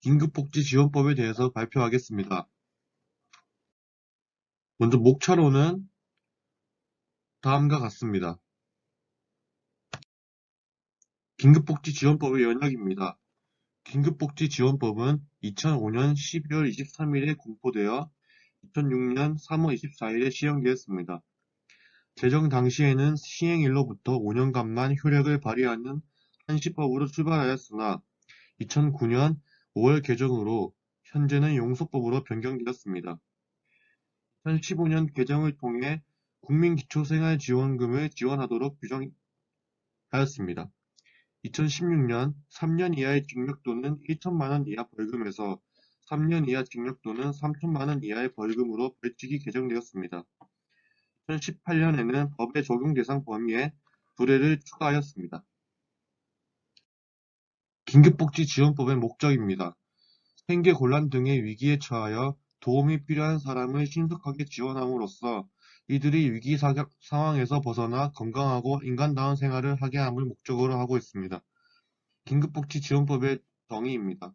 긴급복지지원법에 대해서 발표하겠습니다. 먼저 목차로는 다음과 같습니다. 긴급복지지원법의 연역입니다. 긴급복지지원법은 2005년 12월 23일에 공포되어 2006년 3월 24일에 시행되었습니다. 제정 당시에는 시행일로부터 5년간만 효력을 발휘하는 한시법으로 출발하였으나 2009년 5월 개정으로 현재는 용소법으로 변경되었습니다. 2015년 개정을 통해 국민기초생활지원금을 지원하도록 규정하였습니다. 2016년 3년 이하의 징역 또는 1천만 원 이하 벌금에서 3년 이하 징역 또는 3천만 원 이하의 벌금으로 벌칙이 개정되었습니다. 2018년에는 법의 적용 대상 범위에 불해를 추가하였습니다. 긴급복지지원법의 목적입니다. 생계곤란 등의 위기에 처하여 도움이 필요한 사람을 신속하게 지원함으로써 이들이 위기 상황에서 벗어나 건강하고 인간다운 생활을 하게 함을 목적으로 하고 있습니다. 긴급복지지원법의 정의입니다.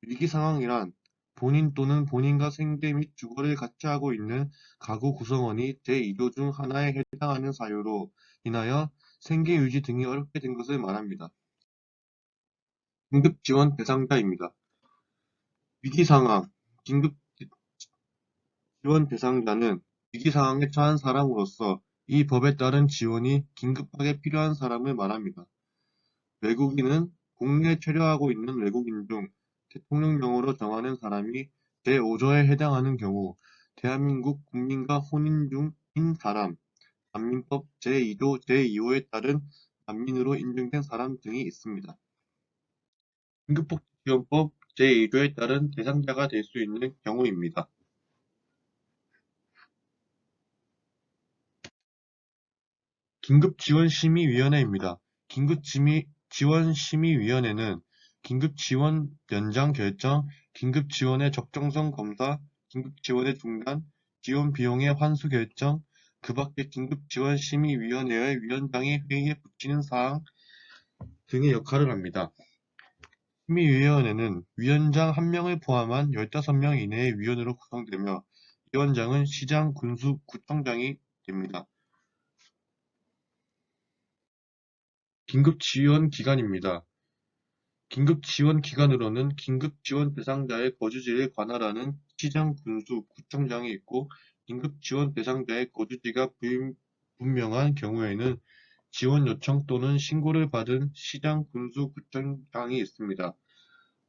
위기상황이란 본인 또는 본인과 생계 및 주거를 같이 하고 있는 가구 구성원이 제2조 중 하나에 해당하는 사유로 인하여 생계 유지 등이 어렵게 된 것을 말합니다. 긴급지원 대상자입니다. 위기상황, 긴급지원 대상자는 위기상황에 처한 사람으로서 이 법에 따른 지원이 긴급하게 필요한 사람을 말합니다. 외국인은 국내에 체류하고 있는 외국인 중 대통령령으로 정하는 사람이 제5조에 해당하는 경우 대한민국 국민과 혼인 중인 사람, 난민법 제2조 제2호에 따른 난민으로 인정된 사람 등이 있습니다. 긴급복지지원법 제2조에 따른 대상자가 될 수 있는 경우입니다. 긴급지원심의위원회입니다. 긴급지원심의위원회는 긴급지원 연장 결정, 긴급지원의 적정성 검사, 긴급지원의 중단, 지원 비용의 환수 결정, 그 밖에 긴급지원심의위원회의 위원장이 회의에 붙이는 사항 등의 역할을 합니다. 심의위원회는 위원장 1명을 포함한 15명 이내의 위원으로 구성되며 위원장은 시장, 군수, 구청장이 됩니다. 긴급지원기관입니다. 긴급지원기관으로는 긴급지원 대상자의 거주지를 관할하는 시장, 군수, 구청장이 있고 긴급지원 대상자의 거주지가 불분명한 경우에는 지원 요청 또는 신고를 받은 시장, 군수, 구청장이 있습니다.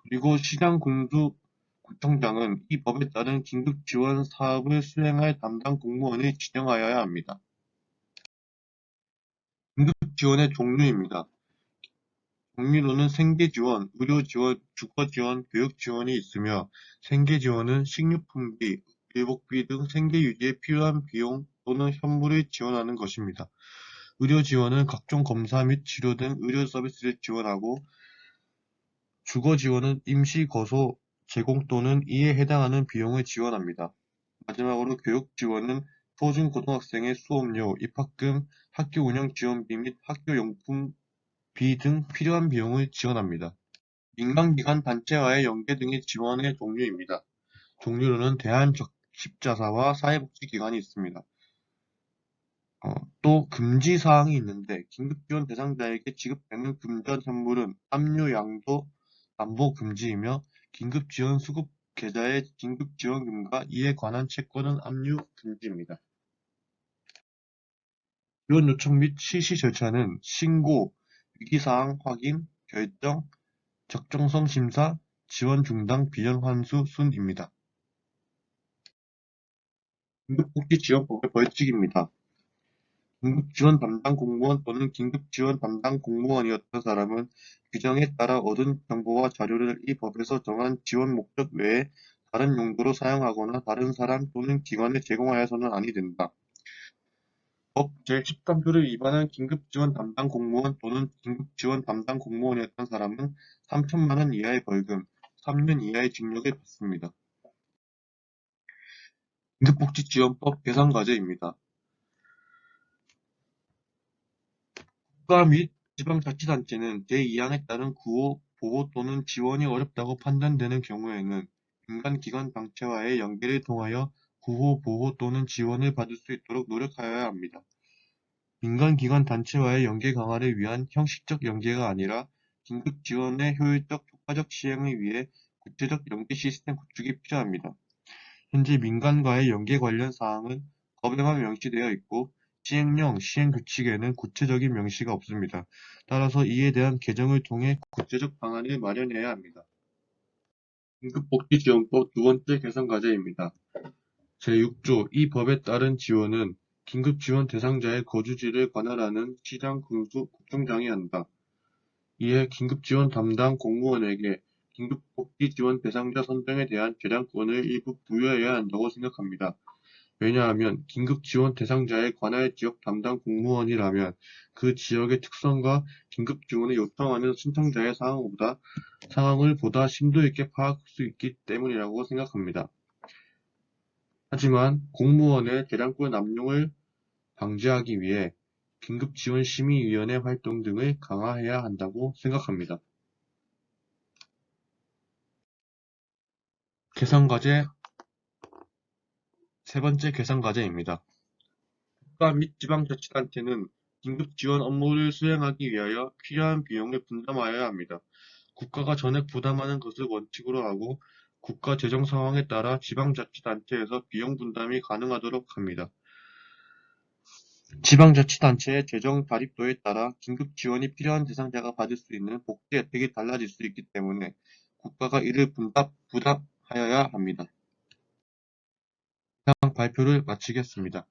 그리고 시장, 군수, 구청장은 이 법에 따른 긴급지원 사업을 수행할 담당 공무원을 지정하여야 합니다. 긴급지원의 종류입니다. 종류로는 생계지원, 의료지원, 주거지원, 교육지원이 있으며 생계지원은 식료품비, 의복비 등 생계유지에 필요한 비용 또는 현물을 지원하는 것입니다. 의료지원은 각종 검사 및 치료 등 의료 서비스를 지원하고 주거지원은 임시거소 제공 또는 이에 해당하는 비용을 지원합니다. 마지막으로 교육지원은 초중고등학생의 수업료, 입학금, 학교 운영 지원비 및 학교용품비 등 필요한 비용을 지원합니다. 민간기관 단체와의 연계 등의 지원의 종류입니다. 종류로는 대한적십자사와 사회복지기관이 있습니다. 또 금지사항이 있는데 긴급지원 대상자에게 지급되는 금전 현물은 압류, 양도, 담보 금지이며 긴급지원 수급 계좌의 긴급지원금과 이에 관한 채권은 압류 금지입니다. 지원 요청 및 실시 절차는 신고, 위기사항 확인, 결정, 적정성 심사, 지원 중단, 비용 환수 순입니다. 긴급복지지원법의 벌칙입니다. 긴급지원 담당 공무원 또는 긴급지원 담당 공무원이었던 사람은 규정에 따라 얻은 정보와 자료를 이 법에서 정한 지원 목적 외에 다른 용도로 사용하거나 다른 사람 또는 기관에 제공하여서는 아니 된다. 법 제13조를 위반한 긴급지원 담당 공무원 또는 긴급지원 담당 공무원이었던 사람은 3천만 원 이하의 벌금, 3년 이하의 징역을 받습니다. 긴급복지지원법 개선과제입니다. 국가 및 지방자치단체는 제2항에 따른 구호 보호 또는 지원이 어렵다고 판단되는 경우에는 민간기관 단체와의 연계를 통하여 구호, 보호 또는 지원을 받을 수 있도록 노력하여야 합니다. 민간기관 단체와의 연계 강화를 위한 형식적 연계가 아니라 긴급 지원의 효율적, 효과적 시행을 위해 구체적 연계 시스템 구축이 필요합니다. 현재 민간과의 연계 관련 사항은 법에만 명시되어 있고 시행령, 시행규칙에는 구체적인 명시가 없습니다. 따라서 이에 대한 개정을 통해 구체적 방안을 마련해야 합니다. 긴급복지지원법 두 번째 개선 과제입니다. 제6조 이 법에 따른 지원은 긴급지원 대상자의 거주지를 관할하는 시장 군수구청장이 한다. 이에 긴급지원 담당 공무원에게 긴급복지지원 대상자 선정에 대한 결량권을 일부 부여해야 한다고 생각합니다. 왜냐하면 긴급지원 대상자의 관할 지역 담당 공무원이라면 그 지역의 특성과 긴급지원을 요청하는 신청자의 상황을 보다 심도 있게 파악할 수 있기 때문이라고 생각합니다. 하지만 공무원의 재량권 남용을 방지하기 위해 긴급지원심의위원회 활동 등을 강화해야 한다고 생각합니다. 개선과제 세 번째 개선과제입니다. 국가 및 지방자치단체는 긴급지원 업무를 수행하기 위하여 필요한 비용을 분담하여야 합니다. 국가가 전액 부담하는 것을 원칙으로 하고 국가 재정 상황에 따라 지방자치단체에서 비용 분담이 가능하도록 합니다. 지방자치단체의 재정 자립도에 따라 긴급지원이 필요한 대상자가 받을 수 있는 복지 혜택이 달라질 수 있기 때문에 국가가 이를 부담하여야 합니다. 이상 발표를 마치겠습니다.